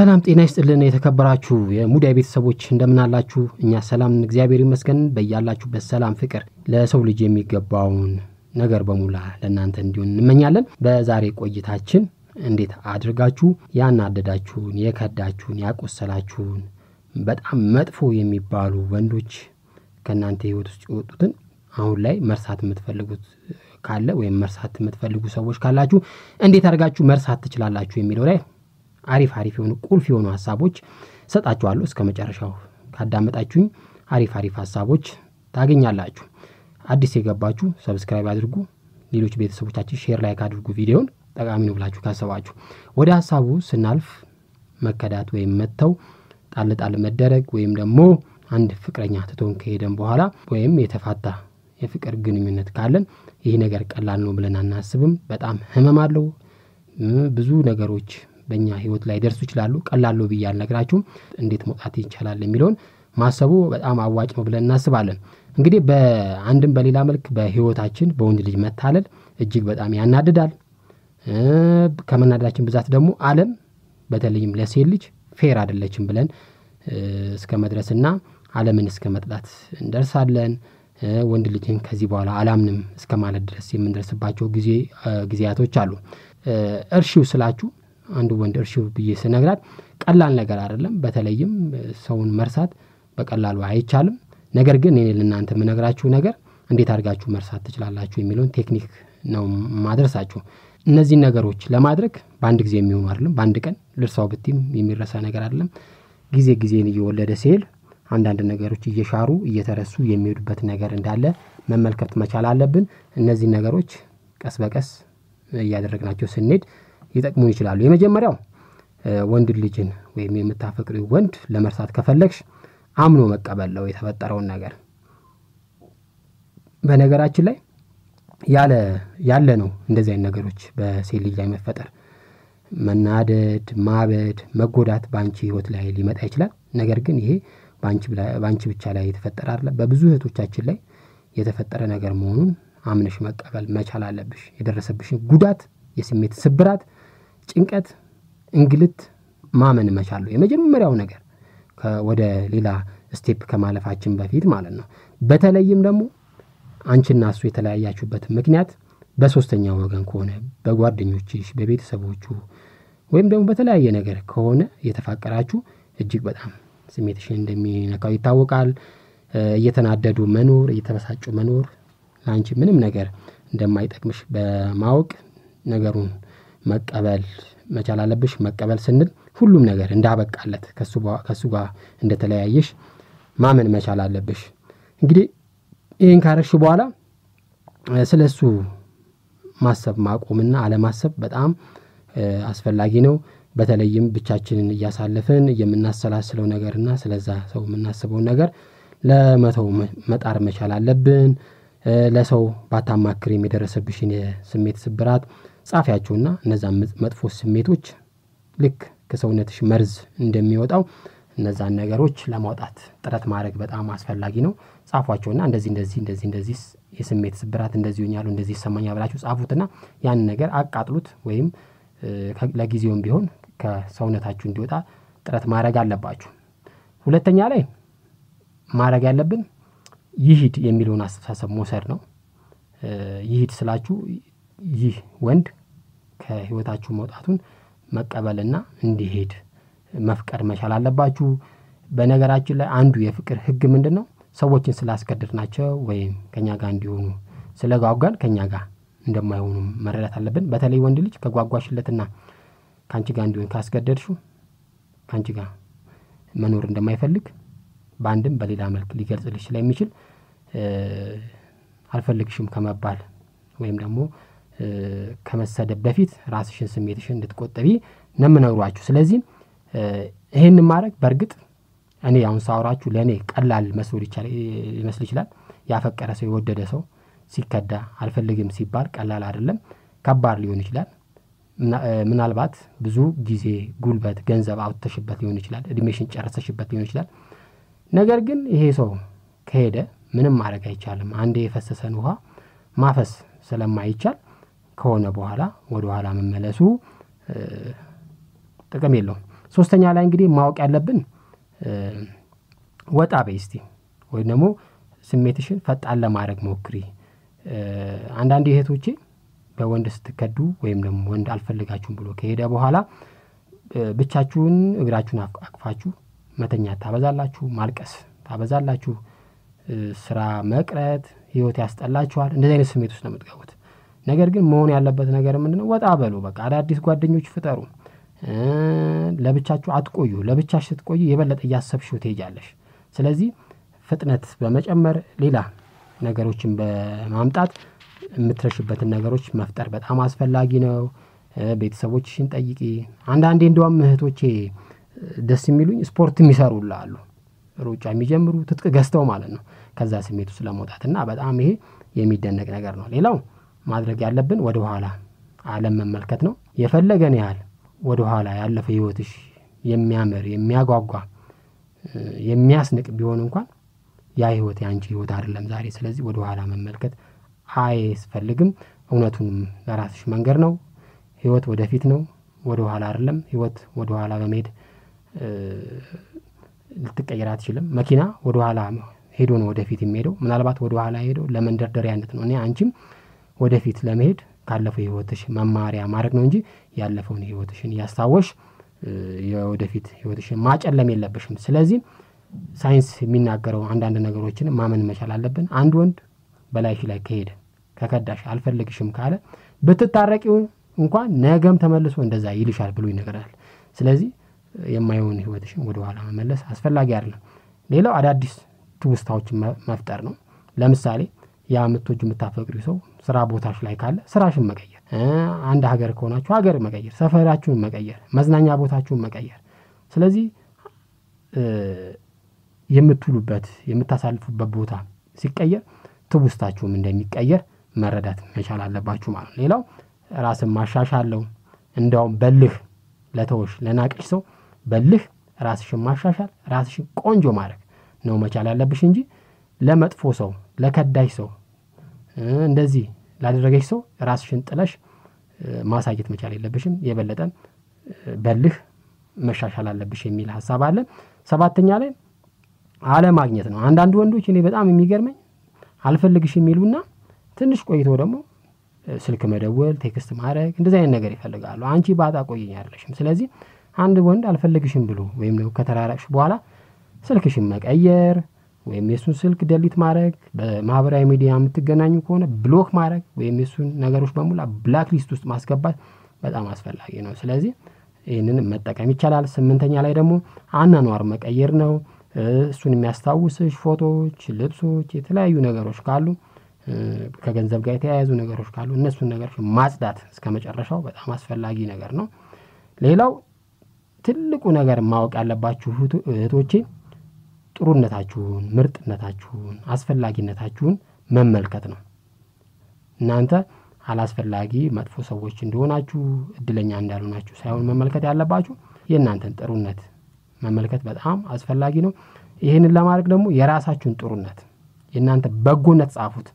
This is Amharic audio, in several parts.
ሰላም ጤና ይስጥልን የተከበራችሁ የሙday ቤተሰቦች እንደምን አላችሁ? እኛ ሰላም እግዚአብሔር ይመስገን። በእያላችሁበት ሰላም ፍቅር ለሰው ልጅ የሚገባውን ነገር በሙላ ለእናንተ እንዲሆን እንመኛለን። በዛሬ ቆይታችን እንዴት አድርጋችሁ ያናደዳችሁን፣ የከዳችሁን፣ ያቆሰላችሁን በጣም መጥፎ የሚባሉ ወንዶች ከናንተ ህይወት ውስጥ ይወጡትን አሁን ላይ መርሳት የምትፈልጉት ካለ ወይም መርሳት የምትፈልጉ ሰዎች ካላችሁ እንዴት አድርጋችሁ መርሳት ትችላላችሁ የሚለው ላይ አሪፍ የሆኑ ቁልፍ የሆኑ ሐሳቦች ሰጣችኋለሁ። እስከ መጨረሻው ካዳመጣችሁኝ አሪፍ ሐሳቦች ታገኛላችሁ። አዲስ የገባችሁ ሰብስክራይብ አድርጉ፣ ሌሎች ቤተሰቦቻችን ሼር ላይክ አድርጉ። ቪዲዮውን ጠቃሚ ነው ብላችሁ ካሰባችሁ ወደ ሐሳቡ ስናልፍ መከዳት ወይም መተው ጣል መደረግ ወይም ደግሞ አንድ ፍቅረኛ ትቶን ከሄደን በኋላ ወይም የተፋታ የፍቅር ግንኙነት ካለን ይሄ ነገር ቀላል ነው ብለን አናስብም። በጣም ህመም አለው። ብዙ ነገሮች በእኛ ህይወት ላይ ደርሱ ይችላሉ። ቀላል ነው ብዬ አልነግራችሁም። እንዴት መውጣት ይቻላል የሚለውን ማሰቡ በጣም አዋጭ ነው ብለን እናስባለን። እንግዲህ በአንድም በሌላ መልክ በህይወታችን በወንድ ልጅ መታለል እጅግ በጣም ያናድዳል። ከመናደዳችን ብዛት ደግሞ ዓለም በተለይም ለሴት ልጅ ፌር አይደለችም ብለን እስከ መድረስና ዓለምን እስከ መጥላት እንደርሳለን። ወንድ ልጅን ከዚህ በኋላ አላምንም እስከ ማለት ድረስ የምንደርስባቸው ጊዜያቶች አሉ። እርሺው ስላችሁ አንዱ ወንድ እርሺው ብዬ ስነግራት ቀላል ነገር አይደለም። በተለይም ሰውን መርሳት በቀላሉ አይቻልም። ነገር ግን እኔ ለእናንተ የምነግራችሁ ነገር እንዴት አድርጋችሁ መርሳት ትችላላችሁ የሚለውን ቴክኒክ ነው ማድረሳችሁ። እነዚህ ነገሮች ለማድረግ በአንድ ጊዜ የሚሆኑ አይደለም። በአንድ ቀን ልርሳው ብትም የሚረሳ ነገር አይደለም። ጊዜን እየወለደ ሲል አንዳንድ ነገሮች እየሻሩ እየተረሱ የሚሄዱበት ነገር እንዳለ መመልከት መቻል አለብን። እነዚህ ነገሮች ቀስ በቀስ እያደረግናቸው ስንሄድ ይጠቅሙን ይችላሉ። የመጀመሪያው ወንድ ልጅን ወይም የምታፈቅሪው ወንድ ለመርሳት ከፈለግሽ አምኖ መቀበል ነው የተፈጠረውን ነገር። በነገራችን ላይ ያለ ነው እንደዚህ አይነት ነገሮች በሴት ልጅ ላይ መፈጠር፣ መናደድ፣ ማበድ፣ መጎዳት ባንቺ ህይወት ላይ ሊመጣ ይችላል። ነገር ግን ይሄ ባንቺ ብቻ ላይ የተፈጠረ አይደለም። በብዙ እህቶቻችን ላይ የተፈጠረ ነገር መሆኑን አምነሽ መቀበል መቻል አለብሽ። የደረሰብሽን ጉዳት፣ የስሜት ስብራት፣ ጭንቀት፣ እንግልት ማመን መቻል ነው የመጀመሪያው ነገር ወደ ሌላ ስቴፕ ከማለፋችን በፊት ማለት ነው። በተለይም ደግሞ አንቺና እሱ የተለያያችሁበት ምክንያት በሶስተኛ ወገን ከሆነ በጓደኞችሽ፣ በቤተሰቦቹ ወይም ደግሞ በተለያየ ነገር ከሆነ የተፋቀራችሁ እጅግ በጣም ስሜትሽን እንደሚነካው ይታወቃል። እየተናደዱ መኖር፣ እየተበሳጩ መኖር ለአንቺ ምንም ነገር እንደማይጠቅምሽ በማወቅ ነገሩን መቀበል መቻል አለብሽ። መቀበል ስንል ሁሉም ነገር እንዳበቃለት ከሱ ጋር እንደተለያየሽ ማመን መቻል አለብሽ። እንግዲህ ይሄን ካረሽ በኋላ ስለሱ ማሰብ ማቆምና አለማሰብ በጣም አስፈላጊ ነው። በተለይም ብቻችንን እያሳለፈን የምናሰላስለው ነገርና ስለዛ ሰው የምናስበው ነገር ለመተው መጣር መቻል አለብን። ለሰው ባታማክር የሚደረሰብሽን የስሜት ስብራት ጻፊያቸውና እነዛ መጥፎ ስሜቶች ልክ ከሰውነትሽ መርዝ እንደሚወጣው እነዛን ነገሮች ለማውጣት ጥረት ማድረግ በጣም አስፈላጊ ነው። ጻፏቸውና እንደዚህ የስሜት ስብራት እንደዚህ ሆኛሉ፣ እንደዚህ ይሰማኛል ብላችሁ ጻፉትና ያን ነገር አቃጥሉት ወይም ለጊዜውም ቢሆን ከሰውነታችሁ እንዲወጣ ጥረት ማድረግ አለባችሁ። ሁለተኛ ላይ ማድረግ ያለብን ይሂድ የሚለውን አስተሳሰብ መውሰድ ነው። ይሂድ ስላችሁ ይህ ወንድ ከህይወታችሁ መውጣቱን መቀበልና እንዲሄድ መፍቀድ መቻል አለባችሁ። በነገራችን ላይ አንዱ የፍቅር ህግ ምንድነው? ሰዎችን ስላስገደድናቸው ወይም ከኛ ጋር እንዲሆኑ ስለጓጓን ከኛ ጋር እንደማይሆኑ መረዳት አለብን። በተለይ ወንድ ልጅ ከጓጓሽለትና ካንቺ ጋር እንዲሆን ካስገደድሽው ካንቺ ጋር መኖር እንደማይፈልግ በአንድም በሌላ መልክ ሊገልጽልሽ ስለሚችል አልፈልግሽም ከመባል ወይም ደግሞ ከመሰደብ በፊት ራስሽን ስሜትሽን እንድትቆጠቢ ነው የምነግራችሁ። ስለዚህ ይሄን ማድረግ በርግጥ እኔ አሁን ሳወራችሁ ለኔ ቀላል ይመስል ይችላል። ያፈቀረ ሰው የወደደ ሰው ሲከዳ አልፈልግም ሲባል ቀላል አይደለም፣ ከባድ ሊሆን ይችላል። ምናልባት ብዙ ጊዜ ጉልበት፣ ገንዘብ አውጥተሽበት ሊሆን ይችላል፣ እድሜሽን ጨርሰሽበት ሊሆን ይችላል። ነገር ግን ይሄ ሰው ከሄደ ምንም ማድረግ አይቻልም። አንዴ የፈሰሰን ውሃ ማፈስ ስለማይቻል ከሆነ በኋላ ወደ ኋላ መመለሱ ጥቅም የለውም። ሶስተኛ ላይ እንግዲህ ማወቅ ያለብን ወጣ በስቲ ወይ ደግሞ ስሜትሽን ፈጣን ለማድረግ ሞክሪ አንዳንድ እህቶቼ በወንድ ስትከዱ ወይም ደግሞ ወንድ አልፈልጋችሁም ብሎ ከሄደ በኋላ ብቻችሁን እግራችሁን አቅፋችሁ መተኛ ታበዛላችሁ ማልቀስ ታበዛላችሁ ስራ መቅረት ህይወት ያስጠላችኋል እንደዚህ አይነት ስሜት ውስጥ ነው የምትገቡት ነገር ግን መሆን ያለበት ነገር ምንድነው ወጣ በሉ በቃ አዳዲስ ጓደኞች ፍጠሩ ለብቻችሁ አትቆዩ ለብቻሽ ስትቆዩ የበለጠ ያሰብሽው ትሄጃለሽ ስለዚህ ፍጥነት በመጨመር ሌላ ነገሮችን በማምጣት የምትረሽበትን ነገሮች መፍጠር በጣም አስፈላጊ ነው ቤተሰቦችሽን ጠይቂ አንዳንዴ እንደውም እህቶቼ ደስ የሚሉኝ ስፖርት የሚሰሩላሉ ሩጫ የሚጀምሩ ትጥቅ ገዝተው ማለት ነው ከዛ ስሜቱ ስለመውጣትና በጣም ይሄ የሚደነቅ ነገር ነው ሌላው ማድረግ ያለብን ወደ ኋላ ዓለም መመልከት ነው የፈለገን ያህል ወደ ኋላ ያለፈ ህይወትሽ የሚያምር የሚያጓጓ የሚያስንቅ ቢሆን እንኳን ያ ህይወት ያንቺ ህይወት አይደለም ዛሬ ስለዚህ ወደ ኋላ መመልከት አይስፈልግም እውነቱን ለራስሽ መንገር ነው ህይወት ወደፊት ነው ወደ ኋላ አይደለም ህይወት ወደ ኋላ በመሄድ ልትቀየር አትችልም መኪና ወደ ኋላ ሄዶ ነው ወደፊት የሚሄደው ምናልባት ወደ ኋላ ሄዶ ለመንደርደሪያነት ነው እኔ አንቺም ወደፊት ለመሄድ ካለፈው ህይወትሽ መማሪያ ማድረግ ነው እንጂ ያለፈውን ህይወትሽን ያስታወሽ የወደፊት ህይወትሽን ማጨለም የለብሽም ስለዚህ ሳይንስ የሚናገረው አንዳንድ ነገሮችን ማመን መቻል አለብን አንድ ወንድ በላይሽ ላይ ከሄደ ከከዳሽ አልፈልግሽም ካለ ብትታረቂው እንኳን ነገም ተመልሶ እንደዛ ይልሻል ብሎ ይነገራል ስለዚህ የማይሆን ህይወትሽን ወደ ኋላ መመለስ አስፈላጊ አይደለም ሌላው አዳዲስ ትውስታዎችን መፍጠር ነው ለምሳሌ ያ ምትወጁ የምታፈቅሪው ሰው ስራ ቦታሽ ላይ ካለ ስራሽን መቀየር አንድ ሀገር ከሆናችሁ ሀገር መቀየር ሰፈራችሁን መቀየር መዝናኛ ቦታችሁን መቀየር ስለዚህ የምትሉበት የምታሳልፉበት ቦታ ሲቀየር ትውስታችሁም እንደሚቀየር መረዳት መቻል አለባችሁ ማለት ነው ሌላው ራስን ማሻሻለው እንደውም በልህ ለተወሽ ለናቀሽ ሰው በልህ ራስሽን ማሻሻል ራስሽን ቆንጆ ማድረግ ነው መቻል ያለብሽ እንጂ ለመጥፎ ሰው ለከዳሽ ሰው እንደዚህ ላደረገሽ ሰው ራስሽን ጥለሽ ማሳየት መቻል የለብሽም የበለጠ በልህ መሻሻል አለብሽ የሚል ሐሳብ አለ ሰባተኛ ላይ አለ ማግኘት ነው አንዳንድ ወንዶች እኔ በጣም የሚገርመኝ አልፈልግሽ የሚሉና ትንሽ ቆይቶ ደግሞ ስልክ መደወል ቴክስት ማድረግ እንደዚህ አይነት ነገር ይፈልጋሉ አንቺ ባጣ ቆይኝ አይደለሽም ስለዚህ አንድ ወንድ አልፈልግሽም ብሎ ወይም ነው ከተራራቅሽ በኋላ ስልክሽን መቀየር ወይም የሱን ስልክ ዲሊት ማድረግ በማህበራዊ ሚዲያ የምትገናኙ ከሆነ ብሎክ ማድረግ ወይም የሱን ነገሮች በሙሉ ብላክ ሊስት ውስጥ ማስገባት በጣም አስፈላጊ ነው ስለዚህ ይሄንን መጠቀም ይቻላል ስምንተኛ ላይ ደግሞ አናኗር መቀየር ነው እሱን የሚያስታውስሽ ፎቶዎች ልብሶች የተለያዩ ነገሮች ካሉ ከገንዘብ ጋር የተያያዙ ነገሮች ካሉ እነሱን ነገሮች ማጽዳት እስከመጨረሻው በጣም አስፈላጊ ነገር ነው ሌላው ትልቁ ነገር ማወቅ ያለባችሁ እህቶቼ ጥሩነታችሁን ምርጥነታችሁን አስፈላጊነታችሁን መመልከት ነው እናንተ አላስፈላጊ መጥፎ ሰዎች እንደሆናችሁ እድለኛ እንዳልሆናችሁ ሳይሆን መመልከት ያለባችሁ የእናንተን ጥሩነት መመልከት በጣም አስፈላጊ ነው ይሄንን ለማድረግ ደግሞ የራሳችሁን ጥሩነት የእናንተ በጎነት ጻፉት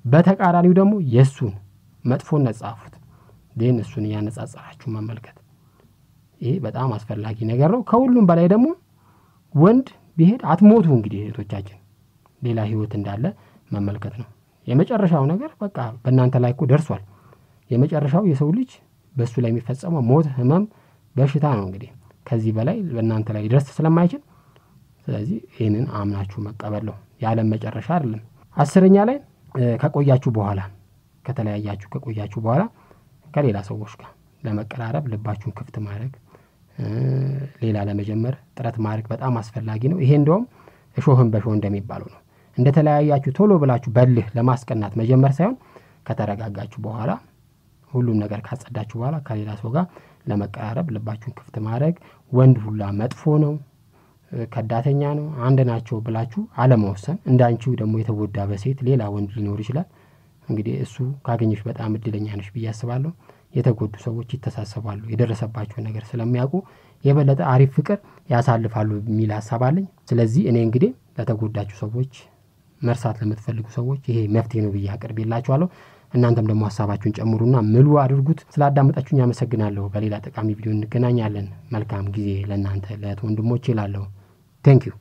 በተቃራኒው ደግሞ የሱን መጥፎነት ጻፉት ደን እሱን ያነጻጻራችሁ መመልከት ይሄ በጣም አስፈላጊ ነገር ነው ከሁሉም በላይ ደግሞ ወንድ ቢሄድ አትሞቱ እንግዲህ እህቶቻችን ሌላ ህይወት እንዳለ መመልከት ነው የመጨረሻው ነገር በቃ በእናንተ ላይ እኮ ደርሷል የመጨረሻው የሰው ልጅ በሱ ላይ የሚፈጸመው ሞት ህመም በሽታ ነው እንግዲህ ከዚህ በላይ በእናንተ ላይ ድረስ ስለማይችል ስለዚህ ይሄንን አምናችሁ መቀበል ነው ያለም መጨረሻ አይደለም አስረኛ ላይ ከቆያችሁ በኋላ ከተለያያችሁ ከቆያችሁ በኋላ ከሌላ ሰዎች ጋር ለመቀራረብ ልባችሁን ክፍት ማድረግ ሌላ ለመጀመር ጥረት ማድረግ በጣም አስፈላጊ ነው ይሄ እንደውም እሾህን በሾህ እንደሚባለው ነው እንደተለያያችሁ ቶሎ ብላችሁ በልህ ለማስቀናት መጀመር ሳይሆን ከተረጋጋችሁ በኋላ ሁሉም ነገር ካጸዳችሁ በኋላ ከሌላ ሰው ጋር ለመቀራረብ ልባችሁን ክፍት ማድረግ ወንድ ሁላ መጥፎ ነው ከዳተኛ ነው አንድ ናቸው ብላችሁ አለመወሰን እንዳንቺው ደግሞ የተወዳ በሴት ሌላ ወንድ ሊኖር ይችላል እንግዲህ እሱ ካገኘሽ በጣም እድለኛ ነሽ በያስባለሁ የተጎዱ ሰዎች ይተሳሰባሉ የደረሰባቸው ነገር ስለሚያውቁ የበለጠ አሪፍ ፍቅር ያሳልፋሉ የሚል ሐሳብ አለኝ ስለዚህ እኔ እንግዲህ ለተጎዳችሁ ሰዎች መርሳት ለምትፈልጉ ሰዎች ይሄ መፍትሄ ነው ብዬ አቀርብላችኋለሁ እናንተም ደግሞ ሐሳባችሁን ጨምሩና ምሉ አድርጉት። ስላዳመጣችሁኝ አመሰግናለሁ። በሌላ ጠቃሚ ቪዲዮ እንገናኛለን። መልካም ጊዜ ለእናንተ ለወንድሞቼ ይላለሁ። Thank you.